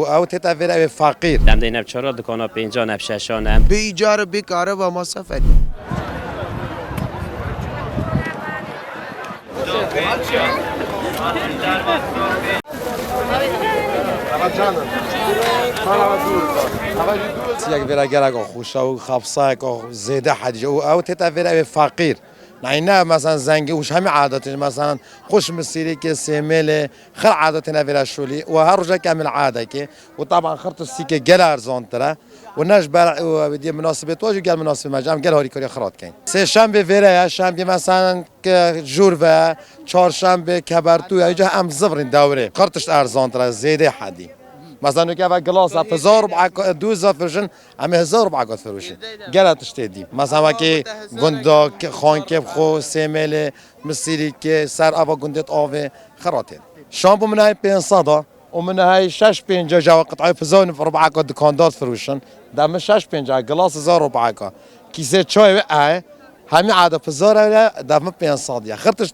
او تتفر فقیر دم دینم چرا دکانا 50 نب ششانم به ایجار بیکاره و ما سفری یک برگر که خوشه و خبصه که زیاده حدیجه او تتفر فقیر نه مثلا زنگی وش همه عادتش مثلا خوش مسیری که سیمل خر عادت نویرا شولی و هر روز کامل عاده که و طبعا خرط السيكه جل ارزان ترى وناش بر بدي مناسبات واجو قال مناسبه مجام قال هوري كوري خرات كاين سه شنبه فيرا شنبه مثلا جور و چهارشنبه کبرتو یا جا ام زبرین دوره خرطش ارزان ترى زیاده حدی مثلا که اول گلاس 1000 ربع 2000 فرشن ام 1000 ربع فروشی گراتش تدی مثلا که گنداک خان که خو سیمل مسیری که سر اوا گندت آوه خراته شامبو من های 500 ومن هاي 6 50 جا قطعه فزون في ربعك دكاندات فروشن دام 6 50 جلاس 1000 ربعك كيسه چای ای همین عاده فزار ولا دام 500 یا خرطش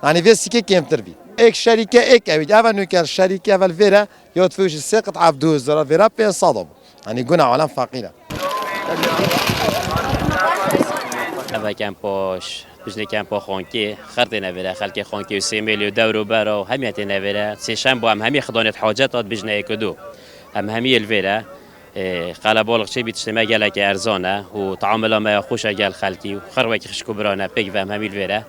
يعني في سكه كيمتر بي اك شركه اك اوي اول نوكر شركه اول فيرا يود فوش سه قطعه 2000 فيرا 500 يعني قنا عالم فقيره اول کم پاش بجنه کم پا خانکی خرد نویره خلک خانکی و 3 میلیون دور و برا و همیت نویره سه شنبه هم همی خدانت حاجت بجنه اکدو هم همی الویره قال بالغ شي بيتشتما قالك ارزانه وتعامل ما خوش قال خالتي وخروك خشكو برانا بيك فهم همي الفيره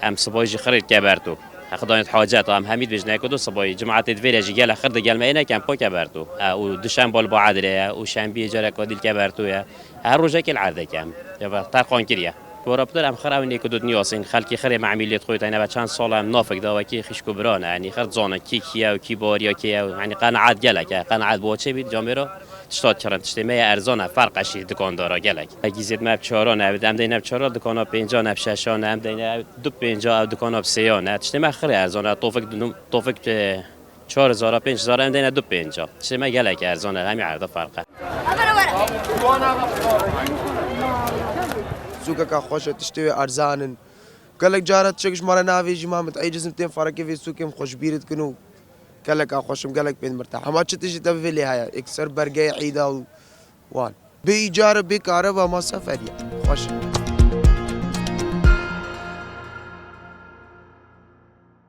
ام صبايجي خريط كبرتو خدانت حاجات هم هميد بجنا كدو صباي جماعه الفيره جي قال خرد قال ما انا كان بو كبرتو ودشان بول بعدره وشنبي جرا كوديل كبرتو يا هر روجك العرضه كام يا طرقان كريا ورابطر ام خراوني كدو نياسين خلكي خري معمليت خويت انا چند سال هم نافق داوكي خشكو برانا يعني خرد زانا كيكيا وكيباريا كيا يعني قناعت قالك قناعت بوچه بيت جاميرو شتات چرند تشتمه ارزانه فرقش دکاندارا گلک گیزید مب چهارانه ام دینم چهار دکانا 50 نب ششانه ام دینم دو 50 دکانا سیانه تشتمه خری ارزانه توفق 4000 5000 ام دینم دو 50 تشتمه گلک ارزانه همین عرضه فرقه سوكا كا خوشة تشتوي أرزانن قالك جارت شكش مرة نافي جمامة أي جزمتين فرقي في سوكي خوش بيرد كنو قالك خوشم قالك بين مرتاح ما تشتيش تبي لي هاي اكسر برقي عيدا وان بيجار بكارة وما سفرية خوش